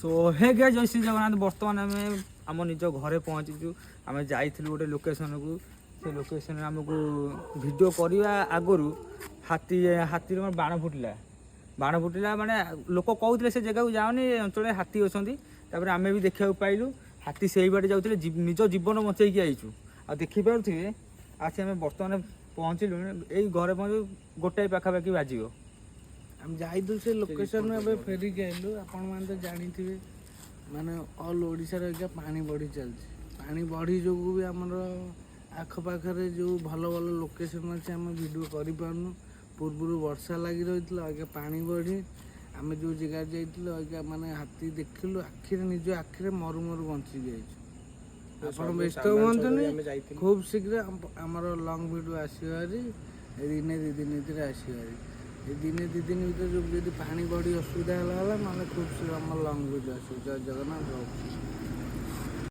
सो हे गया जय श्री जगन्नाथ बर्तमान आम आम निज घरे पहुँचीचु आम जाइलु गोटे लोकेशन को से लोकेशन आमको वीडियो करवा आगु हाथी हाथी बाण फुटिला माने लोक कहते से जगह को जाओनी अंचल हाथी अच्छा आम भी देखा पाइलु हाथी से बाटे जाते निज जीवन बचैकी आईचु आ देखिपे आज आम बर्तमान पहुँचलु यही घरे पहुँच गोटाए पाखापाखि बाजिब हम जाइलु से लोकेशन में फेरिक आइलु आपण मैंने तो जानी माने ऑल ओडिशा रे पानी बढ़ी चलती पानी बढ़ी जो भी आमर आखपाखे जो भल भल लोकेशन अच्छे आम वीडियो कर पूर्व वर्षा लगी रही अगर पानी बढ़ी आम जो जगह जाइए माने हाथी देखिलु आखिरे निज आखिरे मरु मरु बंची जाइए व्यस्त हूँ खूब शीघ्र आमर लंग वीडियो आसबारी दिने दी दिन भितर आसबारी दिने दी दिन भर जो पानी बढ़ी असुविधा है ना खूब शीघ्र आम लंग वीडियो आस जय जगन्नाथ।